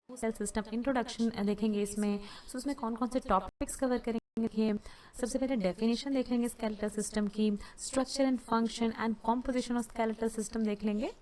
Cell system introduction देखेंगे इसमें। सो उसमें कौन कौन से टॉपिक्स कवर करेंगे देखिए। सबसे पहले डेफिनेशन देख लेंगे स्केलेटल सिस्टम की, structure and function and composition of skeletal system देख लेंगे।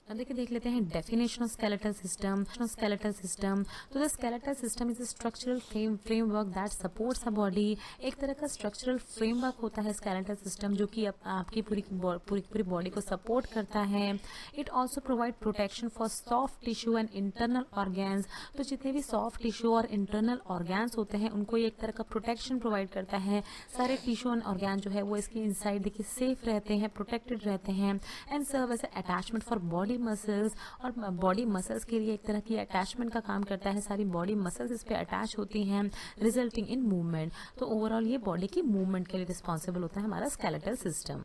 अब देखिए देख लेते हैं definition of skeletal system. Skeletal system, तो the skeletal system is a structural framework that supports a body. एक तरह का स्ट्रक्चरल फ्रेमवर्क होता है स्केलेटल सिस्टम, जो कि आपकी पूरी बॉडी को सपोर्ट करता है। It also provide protection for soft tissue and internal organs. तो जितने भी सॉफ्ट टिश्यू और इंटरनल ऑर्गेन्स होते हैं उनको ये एक तरह का प्रोटेक्शन प्रोवाइड करता है। सारे टिश्यू एंड ऑर्गेन जो है वो इसके इनसाइड देखिए सेफ रहते हैं, प्रोटेक्टेड रहते हैं। And serve as attachment for body muscles, और बॉडी मसल्स के लिए एक तरह की अटैचमेंट का काम करता है। सारी बॉडी मसल्स इस पे अटैच होती हैं, रिजल्टिंग इन मूवमेंट। तो ओवरऑल ये बॉडी की मूवमेंट के लिए रिस्पॉन्सिबल होता है हमारा स्केलेटल सिस्टम।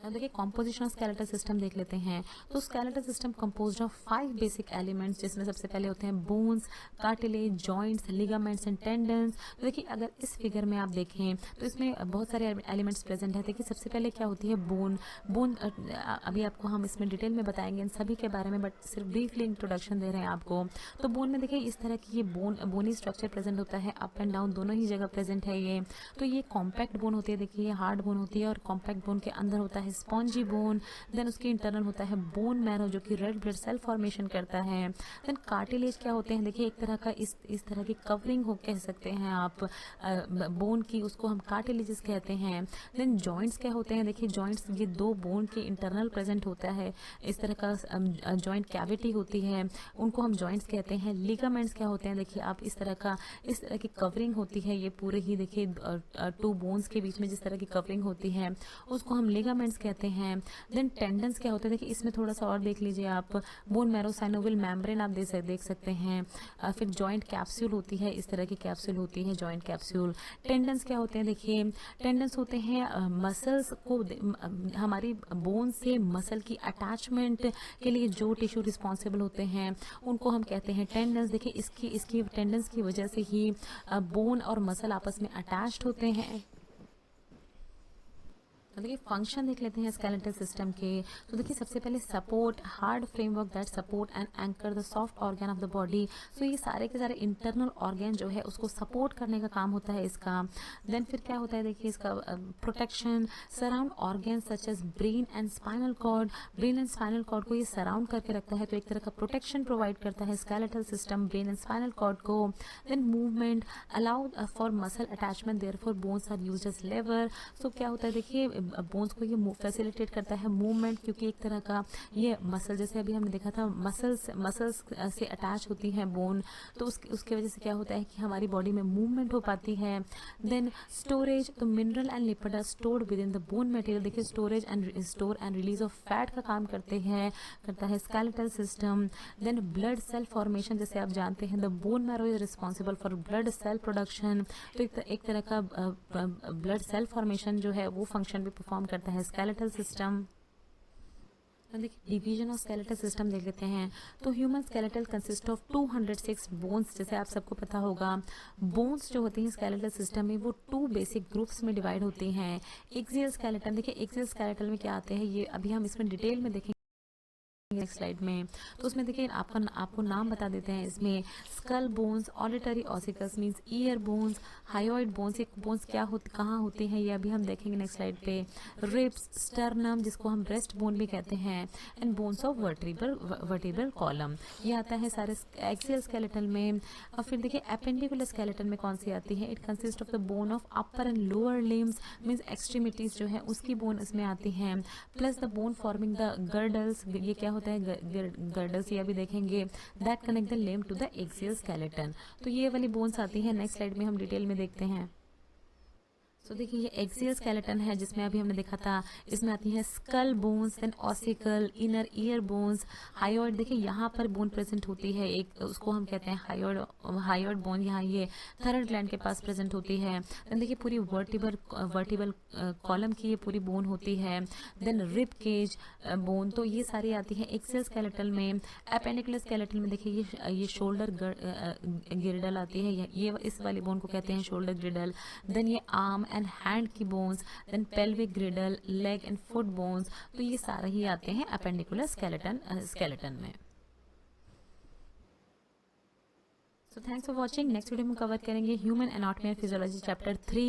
अब देखिए कॉम्पोजिशन ऑफ स्केलेटल सिस्टम देख लेते हैं। तो skeletal system composed of 5 basic elements, जिसमें सबसे पहले होते हैं bones, cartilage, joints, ligaments and tendons. तो देखिए अगर इस फिगर में आप देखें तो इसमें बहुत सारे एलिमेंट्स प्रेजेंट है। देखिए सबसे पहले क्या होती है बोन अभी आपको हम इसमें डिटेल में बताएंगे इन सभी के बारे में, बट सिर्फ ब्रीफली इंट्रोडक्शन दे रहे हैं आपको। तो बोन में देखिए इस तरह की ये बोनी स्ट्रक्चर प्रेजेंट होता है, अप एंड डाउन दोनों ही जगह प्रेजेंट है ये। तो ये कॉम्पैक्ट बोन होती है, देखिए ये हार्ड बोन होती है, और कॉम्पैक्ट बोन के अंदर होता है स्पॉन्जी बोन। देन उसके इंटरनल होता है बोन मैरो, जो कि रेड ब्लड सेल फॉर्मेशन करता है। देन कार्टिलेज क्या होते हैं, देखिए एक तरह का इस तरह की कवरिंग हो कह सकते हैं आप बोन की, उसको हम कार्टिलेजेस कहते हैं। देन जॉइंट्स क्या होते हैं, देखिए जॉइंट्स ये 2 बोन के इंटरनल प्रेजेंट होता है, इस तरह का जॉइंट कैविटी होती है, उनको हम जॉइंट्स कहते हैं। लिगामेंट्स क्या होते हैं, देखिए आप इस तरह की कवरिंग होती है, ये पूरे ही देखिए 2 बोन्स के बीच में जिस तरह की कवरिंग होती है उसको हम लिगामेंट्स कहते हैं। देन टेंडन्स क्या होते हैं, देखिए इसमें थोड़ा सा और देख लीजिए आप, बोन मैरो साइनोवियल मेम्ब्रेन आप देख सकते हैं। फिर जॉइंट कैप्सूल होती है, इस तरह की कैप्सूल होती है जॉइंट कैप्सूल। टेंडन्स क्या होते हैं, देखिए टेंडन्स होते हैं मसल्स को हमारी बोन से मसल की अटैचमेंट के लिए जो टिश्यू रिस्पॉन्सिबल होते हैं उनको हम कहते हैं टेंडन्स। देखिए इसकी टेंडन्स की वजह से ही बोन और मसल आपस में अटैच्ड होते हैं। देखिए फंक्शन देख लेते हैं स्केलेटल सिस्टम के। तो देखिए सबसे पहले support, hard framework that support and anchor the soft organ of the body. So ये सारे के सारे इंटरनल ऑर्गन जो है उसको सपोर्ट करने का काम होता है इसका। देन फिर क्या होता है, देखिए इसका protection, surround organ such as brain and spinal cord. Brain and spinal cord को ये सराउंड करके रखता है, तो एक तरह का प्रोटेक्शन प्रोवाइड करता है skeletal system brain and spinal cord को। Then movement allow for muscle attachment, therefore bones are used as lever. So क्या होता है, देखिए बोन्स को ये फैसिलिटेट करता है मूवमेंट, क्योंकि एक तरह का ये मसल, जैसे अभी हमने देखा था मसल्स से अटैच होती हैं बोन, तो उसके वजह से क्या होता है कि हमारी बॉडी में मूवमेंट हो पाती है। देन स्टोरेज, तो mineral and lipid are stored within the bone material. देखिए store and release of fat का काम करता है skeletal system. Then blood cell formation, जैसे आप जानते हैं the bone marrow is responsible for blood cell production. तो एक तरह का ब्लड सेल फॉर्मेशन जो है वो फंक्शन भी परफॉर्म करता है स्केलेटल सिस्टम। देखिए डिवीजन ऑफ स्केलेटल सिस्टम देख लेते हैं। तो human skeletal consist of 206 bones. जैसे आप सबको पता होगा बोन्स जो होती हैं स्केलेटल सिस्टम में वो 2 बेसिक ग्रुप्स में डिवाइड होती हैं। एक्सियल स्केलेटन, देखिए एक्सियल स्केलेटल में क्या आते हैं ये अभी हम इसमें डिटेल में देखेंगे नेक्स्ट स्लाइड में। तो उसमें देखिए आपको नाम बता देते हैं इसमें। Skull bones, auditory ossicles means ear bones, hyoid bones, ये बोन्स कहाँ होती हैं ये अभी हम देखेंगे नेक्स्ट स्लाइड पे। रिब्स, स्टर्नम जिसको हम ब्रेस्ट बोन भी कहते हैं, and bones of vertebral column, ये आता है सारे एक्सियल स्केलेटन में। और फिर देखिए एपेंडिकुलर स्केलेटन में कौन सी आती है, it consist of the bone of upper and lower limbs means extremities जो है उसकी बोन इसमें आती हैं, plus the bone forming the girdles, ये क्या होता है गर्डल्स, ये अभी देखेंगे, that connect the limb to the axial skeleton. तो ये वाली बोन्स आती है नेक्स्ट स्लाइड में हम डिटेल में देखते हैं। तो देखिए ये एक्सियल स्केलेटन है जिसमें अभी हमने देखा था, इसमें आती है skull bones, then ossicle, inner ear bones, hyoid. देखिए यहाँ पर बोन प्रेजेंट होती है एक, उसको हम कहते हैं हायोइड बोन, यहाँ ये थर्ड ग्लैंड के पास प्रेजेंट होती है। देन देखिए पूरी वर्टिबल कॉलम की ये पूरी बोन होती है। देन रिब केज बोन, तो ये सारी आती है एक्सियल स्केलेटन में। एपेंडिकुलर स्केलेटन में देखिए ये शोल्डर गिरडल आती है, ये इस वाली बोन को कहते हैं शोल्डर गिरडल। देन ये आर्म एंड हैंड की bones, then pelvic girdle, leg and foot bones, तो ये सारे ही आते हैं अपेंडिकुलर स्केलेटन में। So thanks for watching. Next video में कवर करेंगे human anatomy and physiology chapter 3